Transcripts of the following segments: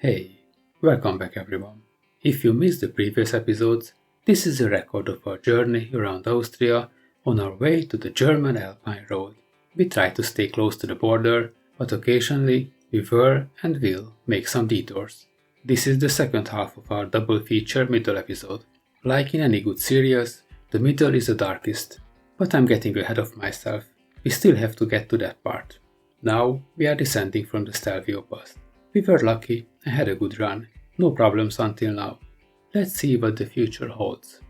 Hey, welcome back everyone. If you missed the previous episodes, this is a record of our journey around Austria on our way to the German Alpine road. We try to stay close to the border, but occasionally we were and will make some detours. This is the second half of our double feature middle episode. Like in any good series, the middle is the darkest, but I'm getting ahead of myself. We still have to get to that part. Now we are descending from the Stelvio pass. We were lucky and had a good run, no problems until now. Let's see what the future holds.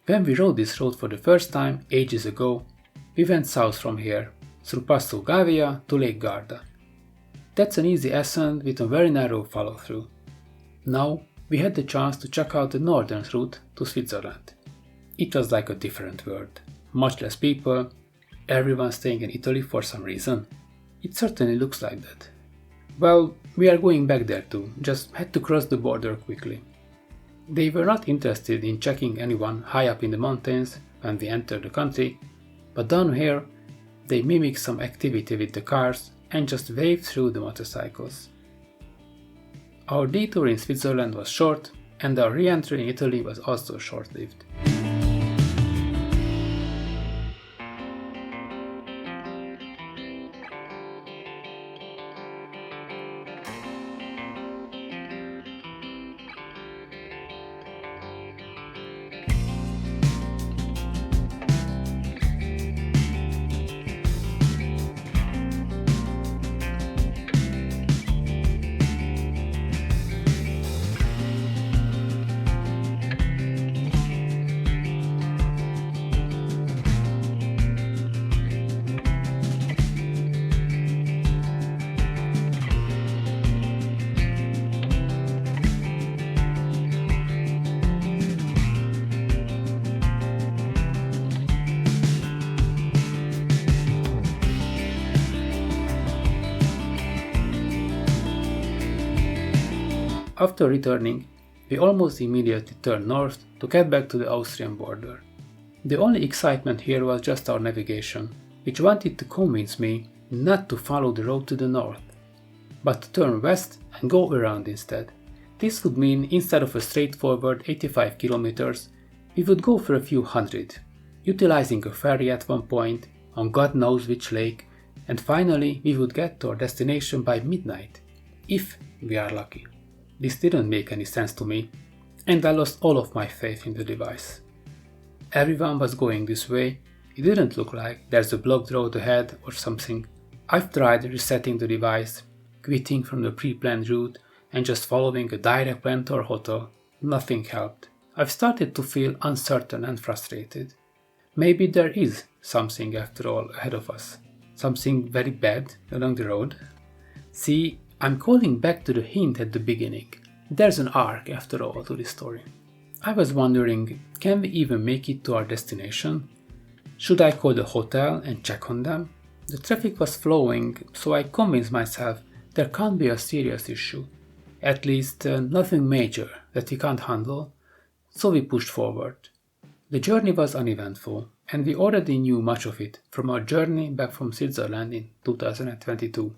When we rode this road for the first time ages ago, we went south from here, through Passo Gavia to Lake Garda. That's an easy ascent with a very narrow follow-through. Now we had the chance to check out the northern route to Switzerland. It was like a different world, much less people, everyone staying in Italy for some reason. It certainly looks like that. Well, we are going back there too, just had to cross the border quickly. They were not interested in checking anyone high up in the mountains when we entered the country, but down here they mimicked some activity with the cars and just waved through the motorcycles. Our detour in Switzerland was short, and our re-entry in Italy was also short-lived. After returning, we almost immediately turned north to get back to the Austrian border. The only excitement here was just our navigation, which wanted to convince me not to follow the road to the north, but to turn west and go around instead. This would mean instead of a straightforward 85 kilometers, we would go for a few hundred, utilizing a ferry at one point on God knows which lake, and finally we would get to our destination by midnight, if we are lucky. This didn't make any sense to me, and I lost all of my faith in the device. Everyone was going this way, it didn't look like there's a blocked road ahead or something. I've tried resetting the device, quitting from the pre-planned route and just following a direct plan to our hotel. Nothing helped. I've started to feel uncertain and frustrated. Maybe there is something after all ahead of us. Something very bad along the road. See, I'm calling back to the hint at the beginning. There's an arc after all to this story. I was wondering, can we even make it to our destination? Should I call the hotel and check on them? The traffic was flowing, so I convinced myself there can't be a serious issue. At least nothing major that we can't handle, so we pushed forward. The journey was uneventful, and we already knew much of it from our journey back from Switzerland in 2022.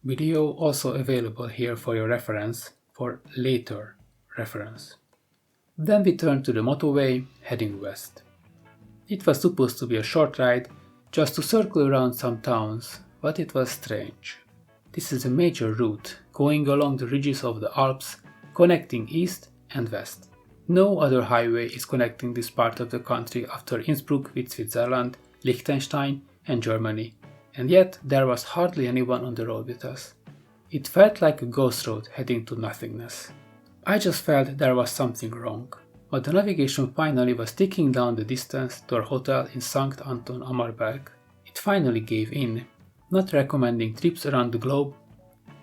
Video also available here for your reference, for later reference. Then we turned to the motorway, heading west. It was supposed to be a short ride, just to circle around some towns, but it was strange. This is a major route, going along the ridges of the Alps, connecting east and west. No other highway is connecting this part of the country after Innsbruck with Switzerland, Liechtenstein and Germany. And yet there was hardly anyone on the road with us. It felt like a ghost road heading to nothingness. I just felt there was something wrong. but the navigation finally was ticking down the distance to our hotel in Sankt Anton, Arlberg. It finally gave in, not recommending trips around the globe.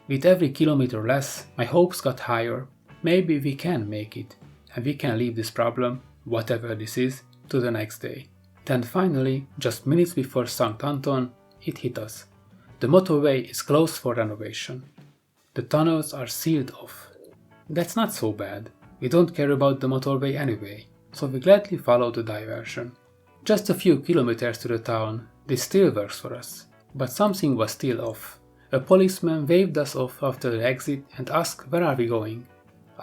With every kilometer less, my hopes got higher. Maybe we can make it, and we can leave this problem, whatever this is, to the next day. Then finally, just minutes before Sankt Anton, it hit us. The motorway is closed for renovation. The tunnels are sealed off. That's not so bad. We don't care about the motorway anyway, so we gladly follow the diversion. Just a few kilometers to the town, this still works for us. But something was still off. A policeman waved us off after the exit and asked where are we going.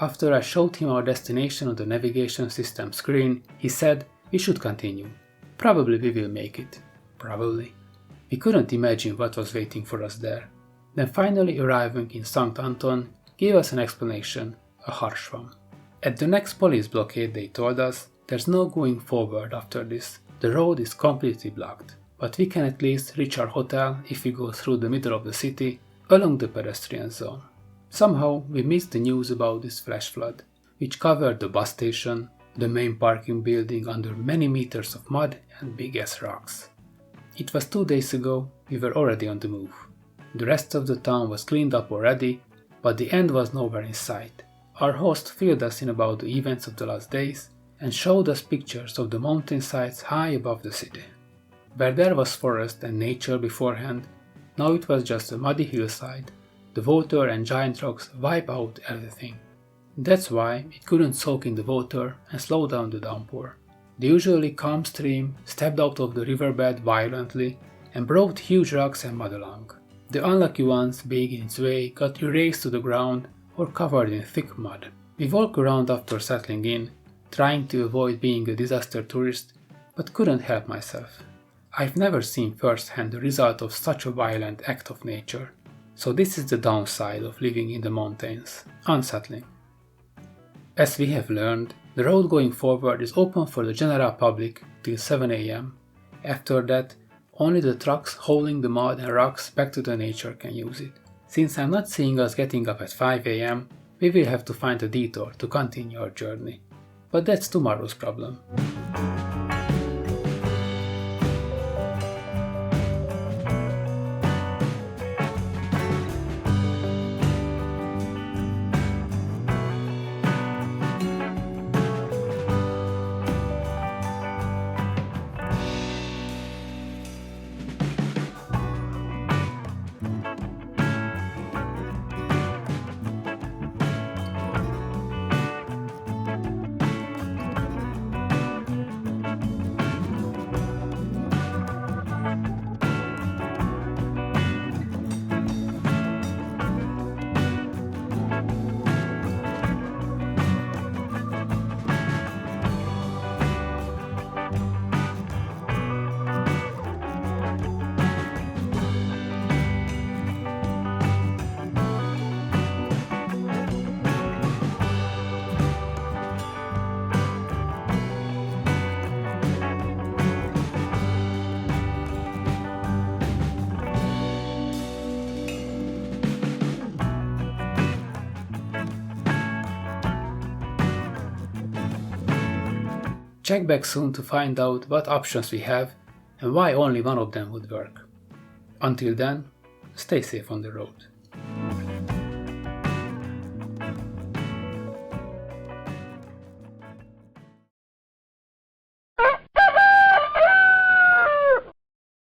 After I showed him our destination on the navigation system screen, he said we should continue. Probably we will make it. Probably. We couldn't imagine what was waiting for us there. Then finally arriving in Sankt Anton gave us an explanation, a harsh one. At the next police blockade they told us there's no going forward after this. The road is completely blocked. But we can at least reach our hotel if we go through the middle of the city along the pedestrian zone. Somehow we missed the news about this flash flood, which covered the bus station, the main parking building under many meters of mud and big ass rocks. It was 2 days ago, we were already on the move. The rest of the town was cleaned up already, but the end was nowhere in sight. Our host filled us in about the events of the last days and showed us pictures of the mountainsides high above the city. Where there was forest and nature beforehand, now it was just a muddy hillside. The water and giant rocks wipe out everything. That's why it couldn't soak in the water and slow down the downpour. The usually calm stream stepped out of the riverbed violently and brought huge rocks and mud along. The unlucky ones, being in its way, got erased to the ground or covered in thick mud. We walked around after settling in, trying to avoid being a disaster tourist, but couldn't help myself. I've never seen firsthand the result of such a violent act of nature, so this is the downside of living in the mountains, unsettling. As we have learned, the road going forward is open for the general public till 7 AM. After that, only the trucks hauling the mud and rocks back to the nature can use it. Since I'm not seeing us getting up at 5 AM, we will have to find a detour to continue our journey. But that's tomorrow's problem. Check back soon to find out what options we have and why only one of them would work. Until then, stay safe on the road.